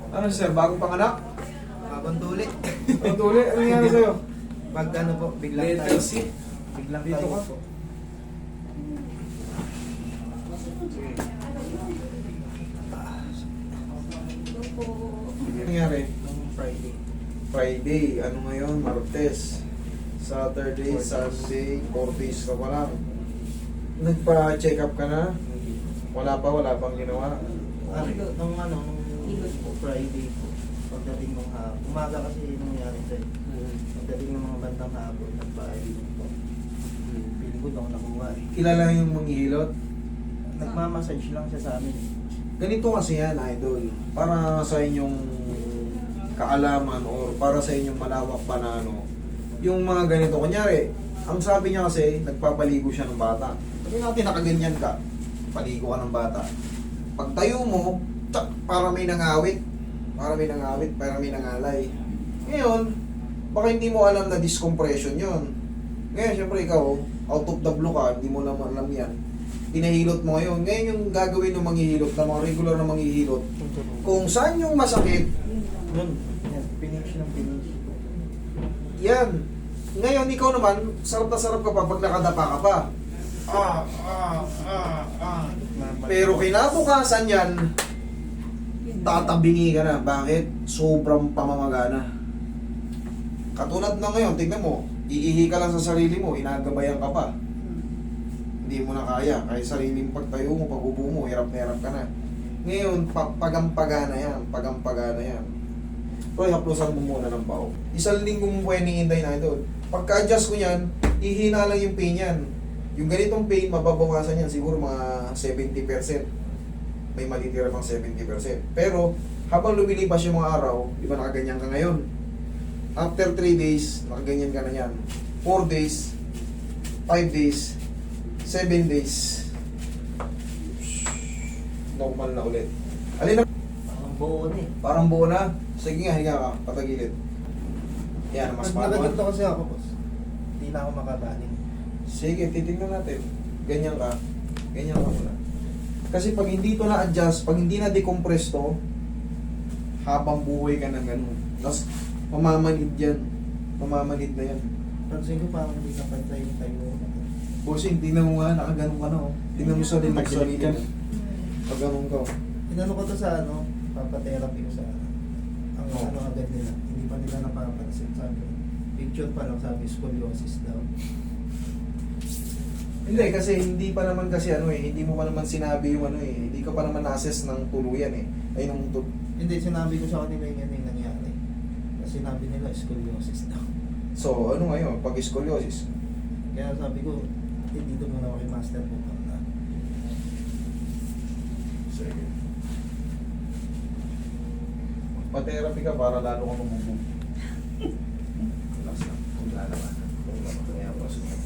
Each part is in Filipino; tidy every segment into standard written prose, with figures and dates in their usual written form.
Ano sir, bagong panganak? Bagong tuli. Ang tuli, ano nangyari sa'yo? Pag ano po, biglang Letter tayo. C. Biglang Dito tayo ka. po. Ano nangyari? Nung Friday. Friday, ano ngayon? Martes. Saturday, 4 days. Sunday, 4 days ka pa lang. Nagpa-check up ka na? Wala pang ginawa. Nung Friday po, pagdating ng hapon, umaga kasi nangyari sa'yo. Pagdating ng mga bandang hapon, nagpa-ID po. Feeling ko doon ako nakuha eh. Kilala yung manghihilot? Nagmamassage lang siya sa amin. Ganito kasi yan, idol. Para sa inyong kaalaman or para sa inyong malawak pa na ano, yung mga ganito. Kunyari, ang sabi niya kasi, nagpapaligo siya ng bata. Sabi natin nakaganyan ka, paligo ka ng bata. Pag tayo mo, tsak, para may nangawit. Para may nangawit, para may nangalay. Ngayon, baka hindi mo alam na discompression yon. Ngayon, syempre ikaw, out of the blue ka, hindi mo naman alam yan. Pinahilot mo ngayon. Ngayon yung gagawin ng manghihilot, na mga regular na manghihilot, kung saan yung masakit, Yun, yan, finish ng finish. yan. Ngayon, ikaw naman, sarap na sarap ka pa pag nakadapa ka pa. Pero kinabukasan yan, tatabingi ka na. Bakit? Sobrang pamamagana. Katulad na ngayon, tignan mo, iihi ka lang sa sarili mo, inagabayan ka pa. Hindi mo na kaya, kahit sariling pagtayo mo, pag-upo mo, hirap na hirap ka na. Ngayon, pagampagana yan, pagampagana yan. Pero haplusan mo muna ng pao. Isang linggo mo pwedeng hinday na ito. Pagka-adjust ko yan, ihina lang yung pain yan. Yung ganitong pain, mababawasan yan siguro mga 70%. May matitira pang 70%. Pero, habang lumilipas yung mga araw, di ba nakaganyan ka ngayon? After 3 days, nakaganyan ka na yan. 4 days, 5 days, 7 days, normal na ulit. Alin na? Ang buo na eh. Parang buo na. Sige nga, higa ka, patagilid. Yan, mas Pag manual. nakaganto kasi ako, boss, hindi na ako makabaling. Sige, titignan natin. Ganyan ka. Ganyan ka muna. Kasi pag hindi to na-adjust, pag hindi na-decompress to, habang buhay ka na ganun. Tapos, mamamanid yan. Mamamanid na yan. Pansin ko parang hindi ka pantay yung tayo mo. Bossing, tingnan mo nga, nakaganon ka na oh. Tingnan mo sa din Nagsilid ka. Pag ganun ka oh. Inano ko to sa ano, papatherapy ko sa ang Oh. ano agad nila. Hindi pa nila napapansin. Sabi, picture pa lang sabi, scoliosis daw. Hindi, kasi hindi pa naman kasi ano eh, hindi mo pa naman sinabi yung ano eh, hindi ka pa naman na-assess ng tuluyan eh. Ay, nung Hindi, sinabi ko sa kanila yung yung nangyari. Kasi sinabi nila, scoliosis daw. So, ano ngayon, pag scoliosis? Kaya sabi ko, dito muna ako kay Master po na. Sige. Pa-therapy ka para lalo ka mamubog. Relax lang. Kung lalaman. Kung kaya ako sumunod.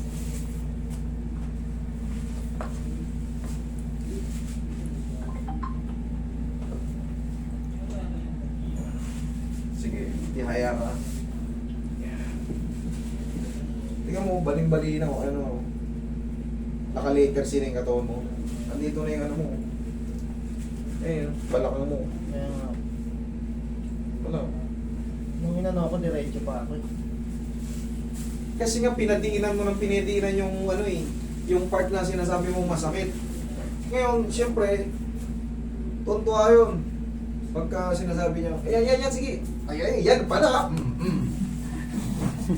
Sige, ihaya ka. Tingnan mo, baling-bali na kung ano. Naka-later sila yung katawan mo. Andito na yung ano mo. Eh, balakang mo. Kaya nga, Wala. nung inano ako, diretso pa ako. Kasi nga pinadiinan mo ng pinadiinan yung ano eh, yung part na sinasabi mo masakit. Ngayon, siyempre, tuntua yun. Pagka sinasabi niya, yan, sige. Ay, yan pala.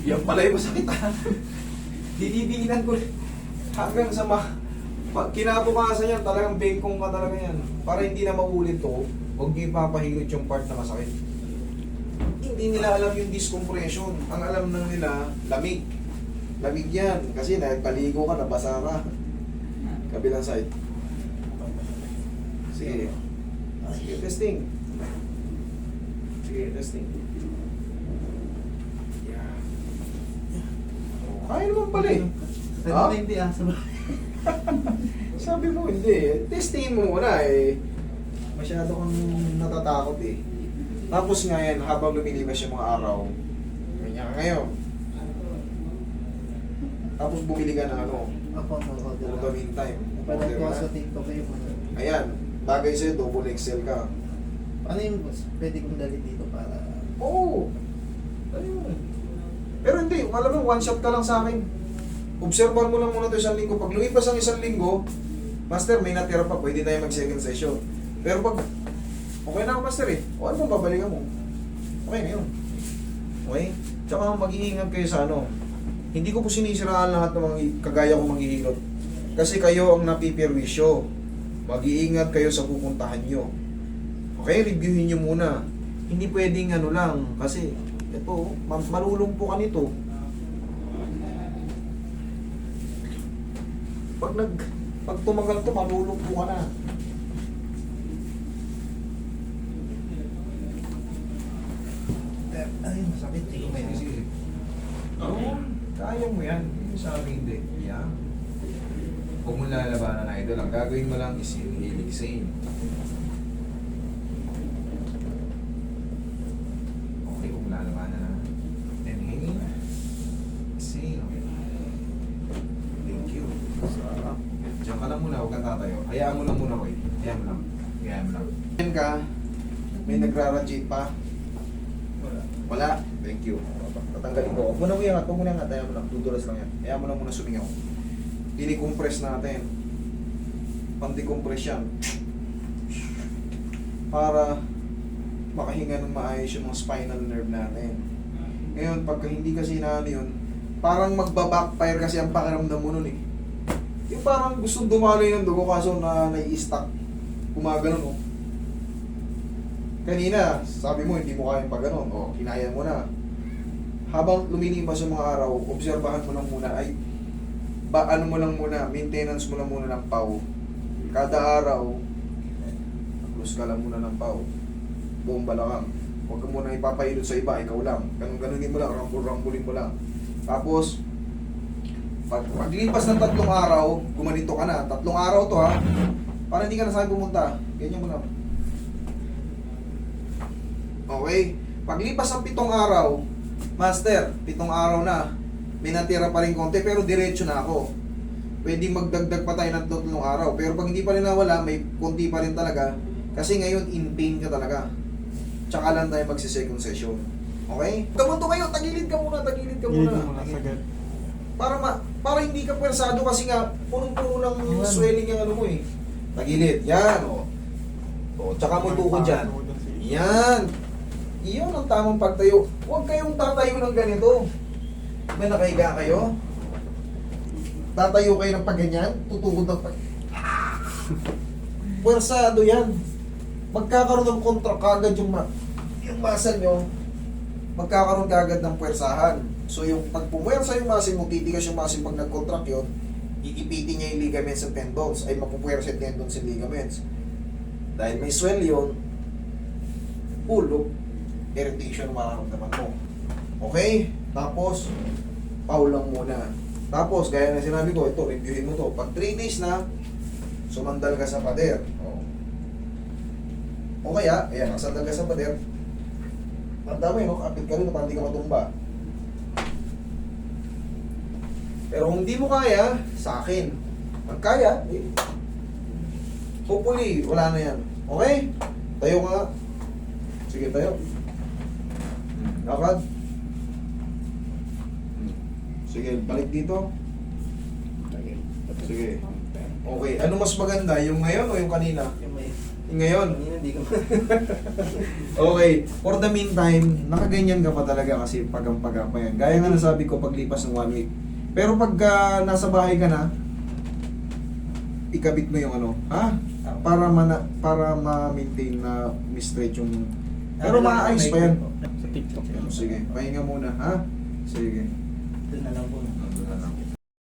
Yan pala yung masakit ha. Dididiinan ko hanggang sa kinabukasan yan, talagang bengkong ka talaga yan. Para hindi na maulit to, huwag niyo ipapahilot yung part na masakit. Hindi nila alam yung discompression. Ang alam lang nila, lamig. Lamig yan. Kasi nagpaligo ka, nabasa ka. Kabilang side. Sige. Sige, testing. Sige, testing. Yeah. Kaya naman pala eh. Sabi Ha? ko hindi sabi. Sabi mo hindi. Testingin mo muna eh. Masyado kang natatakot eh. Tapos nga yan, habang lumilipas yung mga araw, ganyan ka ngayon. Tapos bumili ka ng ano, Ako, for the meantime. Napanood ko Order sa ka na. TikTok kayo. Ayan, bagay sa'yo, double XL ka. Ano yung boss? Pwede kong dali dito para... Oo. Ayun. Pero hindi, alam mo, one shot ka lang sa akin. Observan mo lang muna ito 1 linggo. Pag lumipas ang 1 linggo, Master, may natira pa, pwede tayo mag-second session. Pero pag, okay na ako, Master eh. O ano bang babalikan mo? Okay na yun. Okay? Tsaka mag-iingat kayo sa ano. Hindi ko po sinisiraan lahat ng mga kagaya kong maghihilot. Kasi kayo ang napipirwisyo. Mag-iingat kayo sa pupuntahan nyo. Okay, reviewin nyo muna. Hindi pwedeng ano lang, kasi ito, malulumpo ka nito. Pag tumagal to, malulumpo ka na. Ay, masakit. Hindi ko may Oo, kaya mo yan. Hindi sabi hindi. Yan. Huwag mo lalabanan na idol. Ang gagawin mo lang is inhale, exhale. Okay, huwag mo lalabanan na. Inhale. Exhale. Thank you. Sarap. Diyan ka lang muna, huwag kang tatayo. Hayaan mo lang muna, Roy. Hayaan mo lang. Hayaan mo lang. Yan ka, may nagrarajate pa. Wala. Wala. Thank you. Tatanggalin ko. Huwag mo na uyangat. Huwag mo na uyangat. Hayaan mo lang. Dudulas lang yan. Hayaan mo lang muna sumingaw. Dini-compress natin. Pang-decompress yan. Para makahinga ng maayos yung mga spinal nerve natin. Ngayon, pagka hindi kasi na ano yun, parang magbabackfire kasi ang pakiramdam mo nun eh. Yung parang gustong dumaloy ng dugo kaso na nai-stuck. Gumagano, no? Kanina, sabi mo hindi mo kayang pag ganon. O, kinaya mo na. Habang lumilipas yung mga araw, obserbahan mo lang muna, ay, ano mo lang muna, maintenance mo lang muna ng pau. Kada araw, close ka lang muna ng pau. Buong balakang. Huwag ka muna ipapahilot sa iba, ikaw lang. Ganun-ganunin mo lang, rambul-rambulin mo lang. Tapos, paglipas ng 3 araw, gumanito ka na. 3 araw to ha. Para hindi ka na sa akin pumunta. Ganyan mo lang. Okay. Paglipas ng 7 araw, Master, 7 araw na. May natira pa rin konti pero diretso na ako. Pwede magdagdag pa tayo ng 3 araw. Pero pag hindi pa rin nawala, may konti pa rin talaga. Kasi ngayon, in pain ka talaga. Tsaka lang tayo magsi-second session. Okay? Kamunto kayo, tagilid ka muna, tagilid ka muna. Sagad. Para hindi ka pwersado kasi nga punong-puno ng swelling yung ano mo eh. Tagilid. Yan, o. O, tsaka mo tukod dyan. Yan. Iyon ang tamang pagtayo. Huwag kayong tatayo ng ganito. May nakahiga kayo. Tatayo kayo ng pagganyan. Tutukod ng pag... Pwersado yan. Magkakaroon ng kontra kagad yung muscle nyo. Magkakaroon kagad ng pwersahan. So yung pag pumwersa yung muscle mo, titigas yung muscle pag nag-contract yun, iipitin niya yung ligaments at tendons, ay mapupwersa yung tendons and ligaments. Dahil may swell yun, ulog, irritation mararamdaman mo. Okay? Tapos, pau lang muna. Tapos, gaya na sinabi ko, ito, reviewin mo to. Pag 3 days na, sumandal ka sa pader. O kaya, ayan, nagsandal ka sa pader, ang dami, no? Kapit ka rin, parang hindi ka matumba. Pero kung hindi mo kaya, sa akin. Pag kaya, eh, hopefully, wala na yan. Okay? Tayo ka nga. Sige, tayo. Lakad. Sige, balik dito. Sige. Okay, ano mas maganda? Yung ngayon o yung kanina? Yung may... Yung ngayon? Hindi ko... Okay, for the meantime, nakaganyan ka pa talaga kasi pagang-paga pa yan. Gaya nga nasabi ko, paglipas ng 1 week. Pero pag nasa bahay ka na, ikabit mo yung ano, ha? Para ma-maintain na mi-stretch yung... Pero maayos pa yan. Sa TikTok. Sige, pahinga muna, ha? Sige. Doon na lang po.